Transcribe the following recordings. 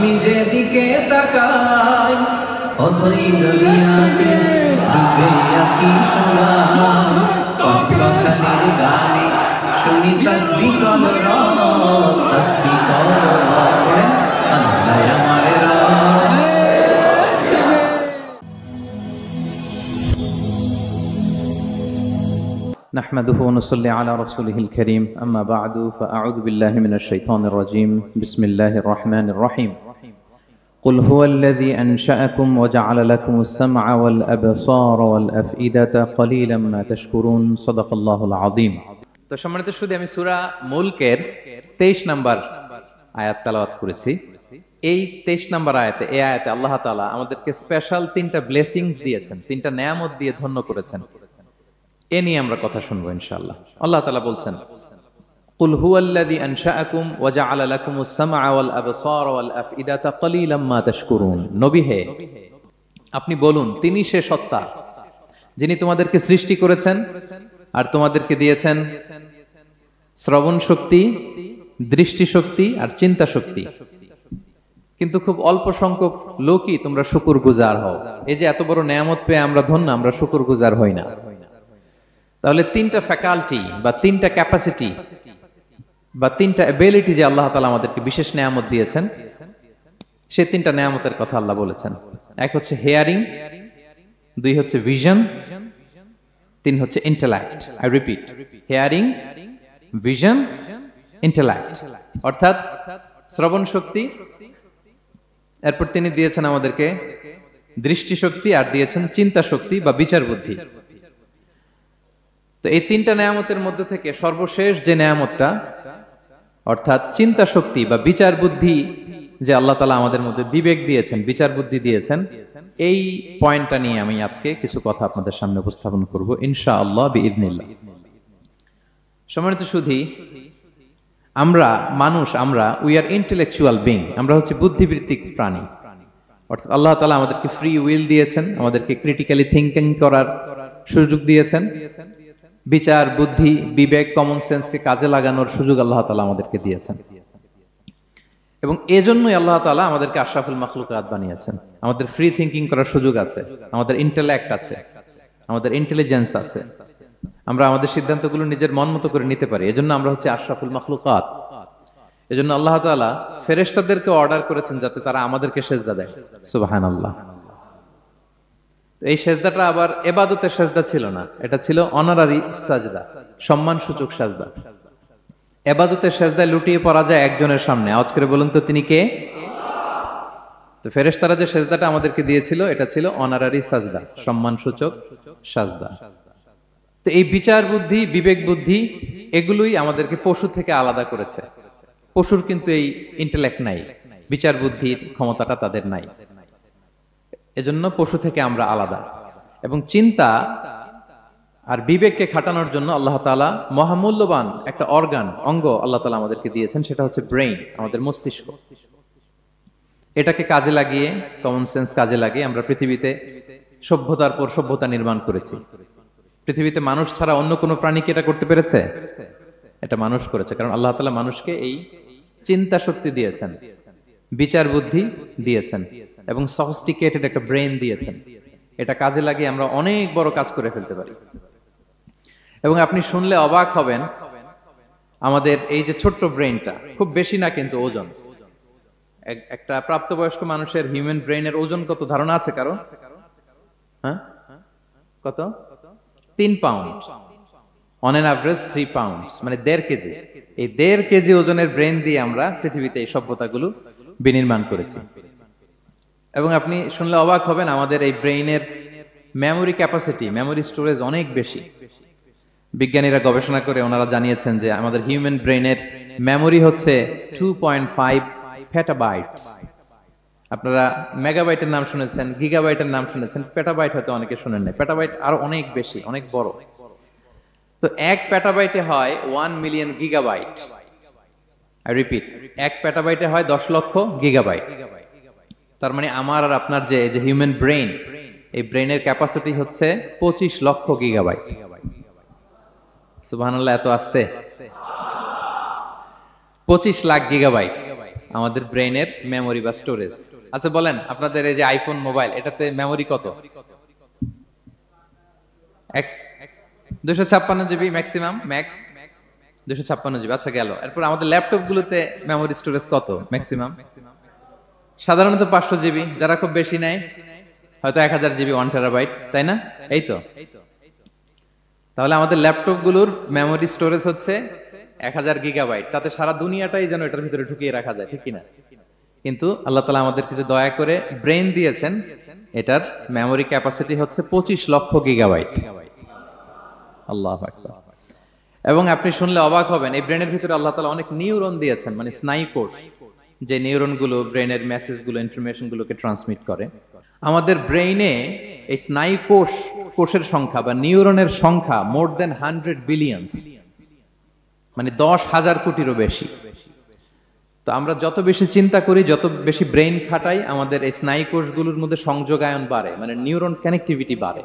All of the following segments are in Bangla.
আমি যেদিকে তাকাই অথই দুনিয়াতে ডুবে আছি সোনার কথাখালির গানে শুনি তাসবিহ করো তাসবিহ করো আল্লাহ আমার রব। نحمده ونصلي على رسوله الكريم أما بعد فأعوذ بالله من الشيطان الرجيم بسم الله الرحمن الرحيم قل هو الذي أنشأكم وجعل لكم السمع والأبصار والأفئدة قليلا ما تشكرون صدق الله العظيم তো সম্মানিত শুধু আমি সূরা মুলকের 23 নম্বর আয়াত তেলাওয়াত করেছি। এই 23 নম্বর আয়াতে এই আয়াতে আল্লাহ তাআলা আমাদেরকে স্পেশাল তিনটা ব্লেসিংস দিয়েছেন, তিনটা নেয়ামত দিয়ে ধন্য করেছেন। এ নিয়ে আমরা কথা শুনবো ইনশাআল্লাহ। আল্লাহ তাআলা বলছেন কুল হুয়াল্লাযী আনশাআকুম ওয়া জাআলা লাকুমুস সামআ ওয়াল আবসারা ওয়াল আফইদাতা ক্বালীলাম মা তাশকুরুন। নবী হে, আপনি বলুন তিনি সে সত্তা যিনি তোমাদেরকে সৃষ্টি করেছেন আর তোমাদেরকে দিয়েছেন শ্রবণ শক্তি, দৃষ্টি শক্তি আর চিন্তা শক্তি, কিন্তু খুব অল্প সংখ্যক লোকই তোমরা শুকরগুজার হও। এই যে এত বড় নেয়ামত পেয়ে আমরা ধন্য, আমরা শুকরগুজার হই না। তাহলে তিনটা ফ্যাকাল্টি বা তিনটা ক্যাপাসিটি বা তিনটা এবিলিটি যে আল্লাহ তাআলা আমাদেরকে বিশেষ নেয়ামত দিয়েছেন, সেই তিনটা নেয়ামতের কথা আল্লাহ বলেছেন। এক হচ্ছে হিয়ারিং, দুই হচ্ছে ভিশন, তিন হচ্ছে intellect. I repeat, hearing, vision, intellect, অর্থাৎ শ্রবণ শক্তি, এরপর তিনি দিয়েছেন আমাদেরকে দৃষ্টি শক্তি আর দিয়েছেন চিন্তা শক্তি বা বিচার বুদ্ধি। তো এই তিনটা নেয়ামতের মধ্যে থেকে সর্বশেষ যে নেয়ামতটা অর্থাৎ চিন্তা শক্তি বা বিচার বুদ্ধি, যে আল্লাহ তাআলা আমাদের মধ্যে বিবেক দিয়েছেন, বিচার বুদ্ধি দিয়েছেন, এই পয়েন্টটা নিয়ে আমি আজকে কিছু কথা আপনাদের সামনে উপস্থাপন করব ইনশাআল্লাহ বিইذنিল্লাহ। সম্মানিত সুধী, আমরা মানুষ, আমরা উই আর ইন্টেলেকচুয়াল বিং, আমরা হচ্ছে বুদ্ধিবৃত্তিক প্রাণী। অর্থাৎ আল্লাহ তাআলা আমাদেরকে ফ্রি উইল দিয়েছেন, আমাদেরকে ক্রিটিক্যালি থিঙ্কিং করার সুযোগ দিয়েছেন, বিচার বুদ্ধি বিবেক কমন সেন্সকে কাজে লাগানোর সুযোগ আল্লাহ তাআলা আমাদেরকে দিয়েছেন। এবং এজন্যই আল্লাহ তাআলা আমাদেরকে আশরাফুল মাখলুকাত বানিয়েছেন। আমাদের ফ্রি থিঙ্কিং করার সুযোগ আছে, আমাদের ইন্টেলেক্ট আছে, আমাদের ইন্টেলিজেন্স আছে, আমরা আমাদের সিদ্ধান্তগুলো নিজের মন মতো করে নিতে পারি। এজন্য আমরা হচ্ছে আশরাফুল মাখলুকাত। এজন্য আল্লাহ তাআলা ফেরেশতাদেরকে অর্ডার করেছেন যাতে তারা আমাদেরকে সেজদা দেয়। সুবহানাল্লাহ। এই সেজদাটা আবার ইবাদতের সেজদা ছিল না, এটা ছিল অনারারি সাজদা, সম্মানসূচক সাজদা। ইবাদতের সেজদায় লুটিয়ে পড়া যায় একজনের সামনে। আওয়াজ করে বলুন তো তিনি কে? তো ফেরেশতারা যে সেজদাটা আমাদেরকে দিয়েছিল এটা ছিল অনারারি সাজদা, সম্মানসূচক সাজদা। তো এই বিচার বুদ্ধি বিবেক বুদ্ধি এগুলোই আমাদেরকে পশু থেকে আলাদা করেছে। পশুর কিন্তু এই ইন্টেলেক্ট নাই, বিচার বুদ্ধির ক্ষমতাটা তাদের নাই, এজন্য পশু থেকে আমরা আলাদা। এবং চিন্তা আর বিবেককে খাটানোর জন্য আল্লাহ তাআলা মহামূল্যবান একটা অঙ্গ আল্লাহ তাআলা আমাদেরকে দিয়েছেন, সেটা হচ্ছে ব্রেইন, আমাদের মস্তিষ্ক। এটাকে কাজে লাগিয়ে, কমন সেন্স কাজে লাগিয়ে আমরা পৃথিবীতে সভ্যতার পর সভ্যতা নির্মাণ করেছি। পৃথিবীতে মানুষ ছাড়া অন্য কোনো প্রাণী কি এটা করতে পেরেছে? এটা মানুষ করেছে, কারণ আল্লাহ তাআলা মানুষকে এই চিন্তা শক্তি দিয়েছেন, বিচার বুদ্ধি দিয়েছেন এবং সফিস্টিকেটেড একটা ব্রেইন দিয়েছেন। এটা কাজে লাগিয়ে আমরা অনেক বড় কাজ করে ফেলতে পারি। এবং আপনি শুনলে অবাক হবেন, আমাদের এই যে ছোট্ট ব্রেইনটা, খুব বেশি না কিন্তু ওজন, একটা প্রাপ্তবয়স্ক মানুষের হিউম্যান ব্রেইনের ওজন কত ধারণা আছে কারো? হ্যাঁ, কত? 3 pound, on an average 3 pound, মানে 1.5 কেজি। এই 1.5 কেজি ওজনের ব্রেইন দিয়ে আমরা পৃথিবীতে এই সভ্যতাগুলো বিনির্মাণ করেছি। এবং আপনি শুনলে অবাক হবেন, আমাদের এই ব্রেইনের মেমোরি ক্যাপাসিটি, মেমোরি স্টোরেজ অনেক বেশি। বিজ্ঞানীরা গবেষণা করে ওনারা জানিয়েছেন যে আমাদের হিউম্যান ব্রেইনের মেমোরি হচ্ছে 2.5 পেটাবাইটস। আপনারা মেগাবাইটের নাম শুনেছেন, গিগাবাইটের নাম শুনেছেন, পেটাবাইট হয়তো অনেকে শুনেন না। পেটাবাইট আরো অনেক বেশি, অনেক বড়। তো 1 পেটাবাইটে হয় 1 মিলিয়ন গিগাবাইট। আই রিপিট, 1 পেটাবাইটে হয় 10 লক্ষ গিগাবাইট। তার মানে আমার আর আপনার যে হিউম্যান ব্রেইন, এই ব্রেইনের ক্যাপাসিটি হচ্ছে 25 লক্ষ গিগাবাইট। সুবহানাল্লাহ, এত আস্তে। 25 লাখ গিগাবাইট। আমাদের ব্রেনের মেমোরি বা স্টোরেজ। আচ্ছা বলেন, আপনাদের এই যে আইফোন মোবাইল, এটাতে মেমোরি কত? 256 জিবি ম্যাক্সিমাম, ম্যাক্স 256 জিবি। আচ্ছা গেল। এরপর আমাদের ল্যাপটপ গুলোতে মেমোরি স্টোরেজ কত ম্যাক্সিমাম? সাধারণত 500 জিবি, যারা খুব বেশি নেয় হয়তো 1000 জিবি, 1 টেরাবাইট, তাই না? এই তো। তাহলে আমাদের ল্যাপটপ গুলোর মেমোরি স্টোরেজ হচ্ছে 1000 গিগাবাইট। তাতে সারা দুনিয়াটাই যেন এটার ভিতরে ঢুকিয়ে রাখা যায়, ঠিক কিনা? কিন্তু আল্লাহ তাআলা আমাদেরকে যে দয়া করে ব্রেন দিয়েছেন, এটার মেমোরি ক্যাপাসিটি হচ্ছে 25 লক্ষ গিগাবাইট। আল্লাহু আকবার। এবং আপনি শুনলে অবাক হবেন, এই ব্রেনের ভিতরে আল্লাহ তাআলা অনেক নিউরন দিয়েছেন, মানে স্নায়ু কোষ, যে নিউরন গুলো ব্রেনের মেসেজ গুলো, ইনফরমেশন গুলোকে ট্রান্সমিট করে। আমাদের ব্রেইনে এই স্নায়ু কোষের সংখ্যা বা নিউরনের সংখ্যা মোর দেন 100 বিলিয়ন, মানে 10,000 কোটিরও বেশি। তো আমরা যত বেশি চিন্তা করি, যত বেশি ব্রেইন খাটাই, আমাদের এই স্নায়ু কোষগুলোর মধ্যে সংযোগায়ন বাড়ে, মানে নিউরন কানেক্টিভিটি বাড়ে।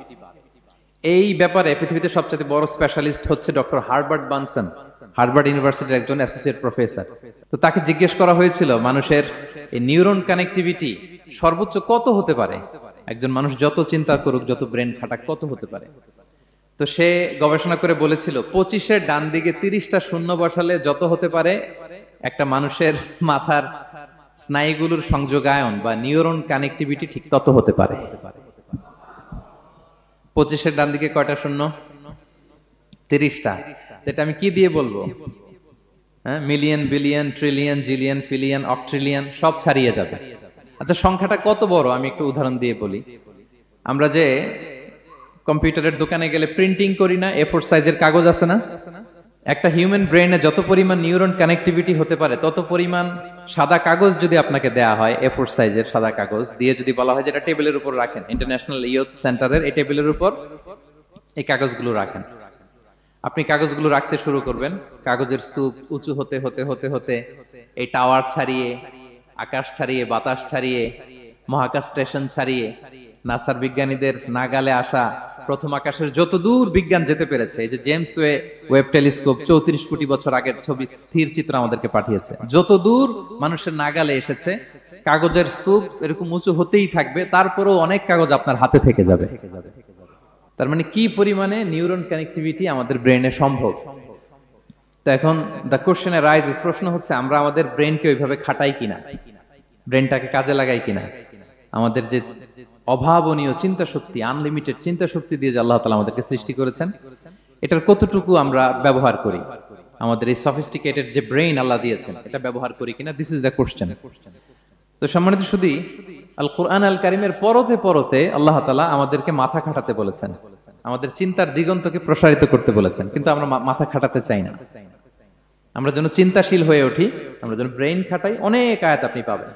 এই ব্যাপারে পৃথিবীতে সবচেয়ে বড় স্পেশালিস্ট হচ্ছে ডক্টর হার্বার্ট বানসন, হার্ভার্ড ইউনিভার্সিটির একজন অ্যাসোসিয়েট প্রফেসর। তো তাকে জিজ্ঞেস করা হয়েছিল মানুষের এই নিউরন কানেক্টিভিটি সর্বোচ্চ কত হতে পারে, একজন মানুষ যত চিন্তা করুক, যত ব্রেন খাটাক, কত হতে পারে। তো সে গবেষণা করে বলেছিল 25-এর ডান দিকে 30টা শূন্য বসালে যত হতে পারে, একটা মানুষের মাথার স্নায়ুগুলোর সংযোগায়ন বা নিউরন কানেক্টিভিটি ঠিক তত হতে পারে। 25-এর ডান দিকে কয়টা শূন্য? 30টা। এটা আমি কি দিয়ে বলবো? হ্যাঁ, million, billion, trillion, zillion, fillion, octillion সব ছাড়িয়ে যাবে। আচ্ছা, সংখ্যাটা কত বড় আমি একটু উদাহরণ দিয়ে বলি। আমরা যে কম্পিউটারের দোকানে গেলে প্রিন্টিং করি না, A4 সাইজের কাগজ আছে না? একটা হিউম্যান ব্রেইনে যত পরিমাণ নিউরন কানেক্টিভিটি হতে পারে, তত পরিমাণ সাদা কাগজ যদি আপনাকে দেয়া হয়, A4 সাইজের সাদা কাগজ দিয়ে যদি বলা হয় যে এটা টেবিলের উপর রাখেন, ইন্টারন্যাশনাল ইয়ুথ সেন্টারের এই টেবিলের উপর এই কাগজগুলো রাখেন, আপনি কাগজগুলো রাখতে শুরু করবেন। কাগজের স্তূপ উঁচু হতে হতে হতে হতে এই টাওয়ার ছাড়িয়ে, আকাশ ছাড়িয়ে, বাতাস ছাড়িয়ে, মহাকাশ স্টেশন ছাড়িয়ে, নাসার বিজ্ঞানীদের নাগালে আসা প্রথম আকাশের যত দূর বিজ্ঞান যেতে পেরেছে, এই যে জেমস ওয়েব টেলিস্কোপ 34 কোটি বছর আগের ছবি, স্থির চিত্র আমাদেরকে পাঠিয়েছে, যত দূর মানুষের নাগালে এসেছে, কাগজের স্তূপ এরকম উঁচু হতেই থাকবে, তারপরেও অনেক কাগজ আপনার হাতে থেকে যাবে। তার মানে কি পরিমাণে নিউরন কানেক্টিভিটি আমাদের ব্রেনে সম্ভব। তো এখন দ্য কোশ্চেন রাইজেস, প্রশ্ন হচ্ছে আমরা আমাদের ব্রেনকে ওইভাবে খাটাই কিনা, ব্রেনটাকে কাজে লাগাই কিনা। আমাদের যে অভাবনীয় চিন্তা শক্তি, আনলিমিটেড চিন্তা শক্তি দিয়ে যে আল্লাহ তাআলা আমাদেরকে সৃষ্টি করেছেন, এটার কতটুকু আমরা ব্যবহার করি, আমাদের এই সফিস্টিকেটেড যে ব্রেইন আল্লাহ দিয়েছেন, এটা ব্যবহার করি কিনা, দিস ইজ দ্য কোশ্চেন। তো সম্মানিত শুধু আল কোরআন আল কারিমের পরতে পরতে আল্লাহ তাআলা আমাদেরকে মাথা খাটাতে বলেছেন, আমাদের চিন্তার দিগন্তকে প্রসারিত করতে বলেছেন, কিন্তু আমরা মাথা খাটাতে চাই না। আমরা যেন চিন্তাশীল হয়ে উঠি, আমরা যেন ব্রেইন খাটাই, অনেক আয়াত আপনি পাবেন।